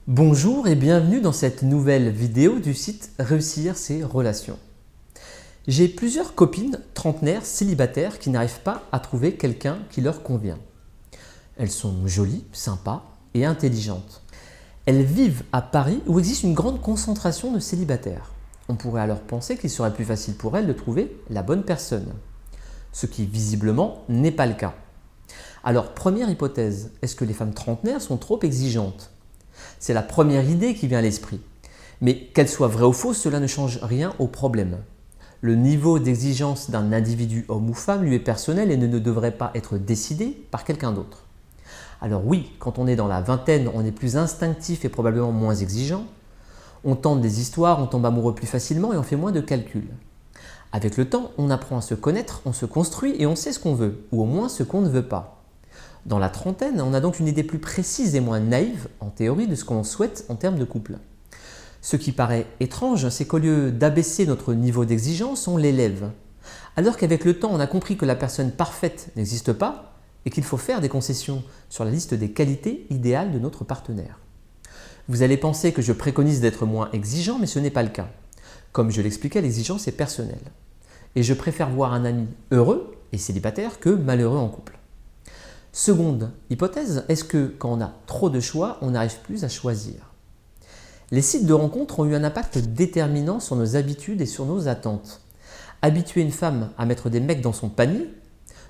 Bonjour et bienvenue dans cette nouvelle vidéo du site Réussir ses relations. J'ai plusieurs copines trentenaires célibataires qui n'arrivent pas à trouver quelqu'un qui leur convient. Elles sont jolies, sympas et intelligentes. Elles vivent à Paris où existe une grande concentration de célibataires. On pourrait alors penser qu'il serait plus facile pour elles de trouver la bonne personne. Ce qui visiblement n'est pas le cas. Alors première hypothèse, est-ce que les femmes trentenaires sont trop exigeantes ? C'est la première idée qui vient à l'esprit. Mais qu'elle soit vraie ou fausse, cela ne change rien au problème. Le niveau d'exigence d'un individu homme ou femme lui est personnel et ne devrait pas être décidé par quelqu'un d'autre. Alors oui, quand on est dans la vingtaine, on est plus instinctif et probablement moins exigeant. On tente des histoires, on tombe amoureux plus facilement et on fait moins de calculs. Avec le temps, on apprend à se connaître, on se construit et on sait ce qu'on veut, ou au moins ce qu'on ne veut pas. Dans la trentaine, on a donc une idée plus précise et moins naïve, en théorie, de ce qu'on souhaite en termes de couple. Ce qui paraît étrange, c'est qu'au lieu d'abaisser notre niveau d'exigence, on l'élève. Alors qu'avec le temps, on a compris que la personne parfaite n'existe pas et qu'il faut faire des concessions sur la liste des qualités idéales de notre partenaire. Vous allez penser que je préconise d'être moins exigeant, mais ce n'est pas le cas. Comme je l'expliquais, l'exigence est personnelle. Et je préfère voir un ami heureux et célibataire que malheureux en couple. Seconde hypothèse, est-ce que quand on a trop de choix, on n'arrive plus à choisir ? Les sites de rencontres ont eu un impact déterminant sur nos habitudes et sur nos attentes. Habituer une femme à mettre des mecs dans son panier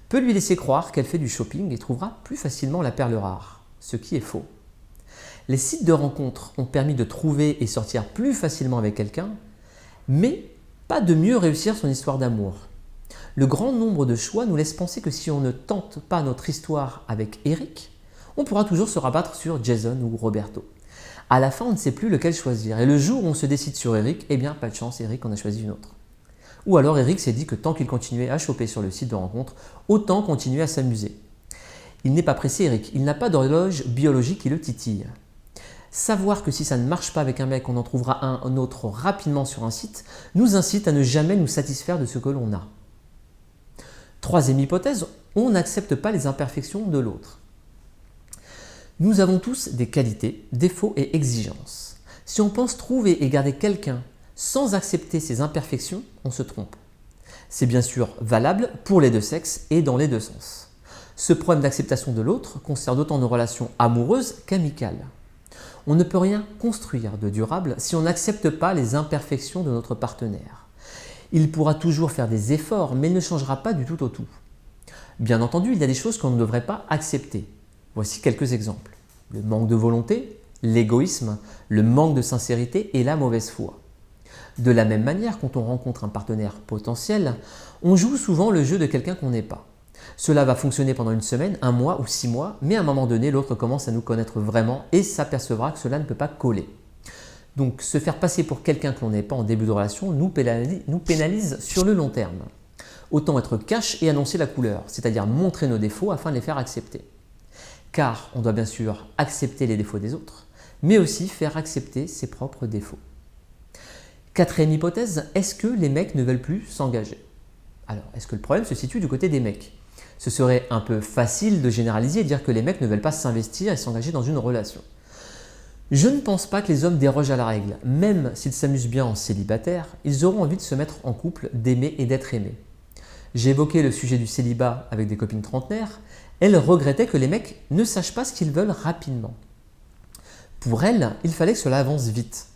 peut lui laisser croire qu'elle fait du shopping et trouvera plus facilement la perle rare, ce qui est faux. Les sites de rencontres ont permis de trouver et sortir plus facilement avec quelqu'un, mais pas de mieux réussir son histoire d'amour. Le grand nombre de choix nous laisse penser que si on ne tente pas notre histoire avec Eric, on pourra toujours se rabattre sur Jason ou Roberto. À la fin, on ne sait plus lequel choisir. Et le jour où on se décide sur Eric, eh bien pas de chance, Eric en a choisi une autre. Ou alors Eric s'est dit que tant qu'il continuait à choper sur le site de rencontre, autant continuer à s'amuser. Il n'est pas pressé Eric, il n'a pas d'horloge biologique qui le titille. Savoir que si ça ne marche pas avec un mec, on en trouvera un autre rapidement sur un site, nous incite à ne jamais nous satisfaire de ce que l'on a. Troisième hypothèse, on n'accepte pas les imperfections de l'autre. Nous avons tous des qualités, défauts et exigences. Si on pense trouver et garder quelqu'un sans accepter ses imperfections, on se trompe. C'est bien sûr valable pour les deux sexes et dans les deux sens. Ce problème d'acceptation de l'autre concerne autant nos relations amoureuses qu'amicales. On ne peut rien construire de durable si on n'accepte pas les imperfections de notre partenaire. Il pourra toujours faire des efforts, mais il ne changera pas du tout au tout. Bien entendu, il y a des choses qu'on ne devrait pas accepter. Voici quelques exemples. Le manque de volonté, l'égoïsme, le manque de sincérité et la mauvaise foi. De la même manière, quand on rencontre un partenaire potentiel, on joue souvent le jeu de quelqu'un qu'on n'est pas. Cela va fonctionner pendant une semaine, un mois ou 6 mois, mais à un moment donné, l'autre commence à nous connaître vraiment et s'apercevra que cela ne peut pas coller. Donc, se faire passer pour quelqu'un que l'on n'est pas en début de relation nous pénalise sur le long terme. Autant être cash et annoncer la couleur, c'est-à-dire montrer nos défauts afin de les faire accepter. Car on doit bien sûr accepter les défauts des autres, mais aussi faire accepter ses propres défauts. Quatrième hypothèse, est-ce que les mecs ne veulent plus s'engager ? Alors, est-ce que le problème se situe du côté des mecs ? Ce serait un peu facile de généraliser et dire que les mecs ne veulent pas s'investir et s'engager dans une relation. Je ne pense pas que les hommes dérogent à la règle. Même s'ils s'amusent bien en célibataire, ils auront envie de se mettre en couple, d'aimer et d'être aimés. J'ai évoqué le sujet du célibat avec des copines trentenaires. Elles regrettaient que les mecs ne sachent pas ce qu'ils veulent rapidement. Pour elles, il fallait que cela avance vite.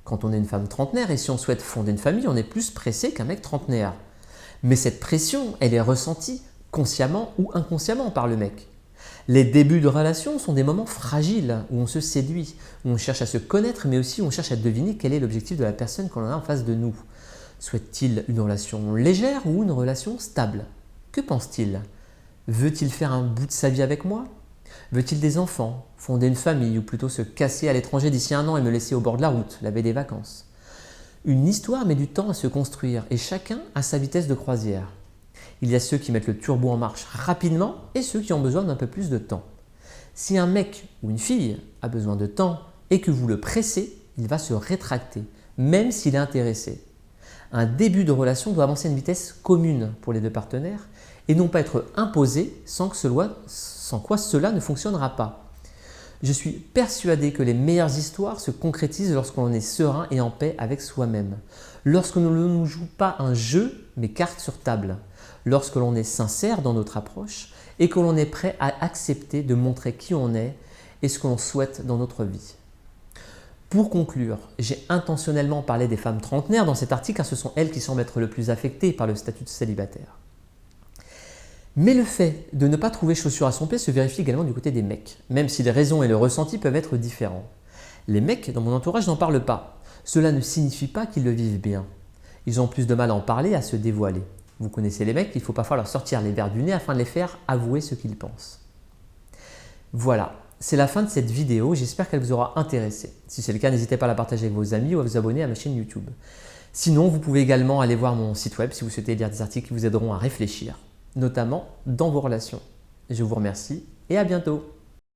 Quand on est une femme trentenaire et si on souhaite fonder une famille, on est plus pressé qu'un mec trentenaire. Mais cette pression, elle est ressentie consciemment ou inconsciemment par le mec. Les débuts de relation sont des moments fragiles où on se séduit, où on cherche à se connaître, mais aussi où on cherche à deviner quel est l'objectif de la personne qu'on a en face de nous. Souhaite-t-il une relation légère ou une relation stable ? Que pense-t-il ? Veut-il faire un bout de sa vie avec moi ? Veut-il des enfants, fonder une famille ou plutôt se casser à l'étranger d'ici 1 an et me laisser au bord de la route, la baie des vacances ? Une histoire met du temps à se construire et chacun a sa vitesse de croisière. Il y a ceux qui mettent le turbo en marche rapidement et ceux qui ont besoin d'un peu plus de temps. Si un mec ou une fille a besoin de temps et que vous le pressez, il va se rétracter, même s'il est intéressé. Un début de relation doit avancer à une vitesse commune pour les deux partenaires et non pas être imposé sans quoi cela ne fonctionnera pas. Je suis persuadé que les meilleures histoires se concrétisent lorsque l'on est serein et en paix avec soi-même. Lorsque nous ne nous jouons pas un jeu, mais carte sur table. Lorsque l'on est sincère dans notre approche et que l'on est prêt à accepter de montrer qui on est et ce que l'on souhaite dans notre vie. Pour conclure, j'ai intentionnellement parlé des femmes trentenaires dans cet article car ce sont elles qui semblent être le plus affectées par le statut de célibataire. Mais le fait de ne pas trouver chaussure à son pied se vérifie également du côté des mecs, même si les raisons et le ressenti peuvent être différents. Les mecs dans mon entourage n'en parlent pas. Cela ne signifie pas qu'ils le vivent bien. Ils ont plus de mal à en parler, à se dévoiler. Vous connaissez les mecs, il faut parfois leur sortir les verres du nez afin de les faire avouer ce qu'ils pensent. Voilà, c'est la fin de cette vidéo, j'espère qu'elle vous aura intéressé. Si c'est le cas, n'hésitez pas à la partager avec vos amis ou à vous abonner à ma chaîne YouTube. Sinon, vous pouvez également aller voir mon site web si vous souhaitez lire des articles qui vous aideront à réfléchir, notamment dans vos relations. Je vous remercie et à bientôt.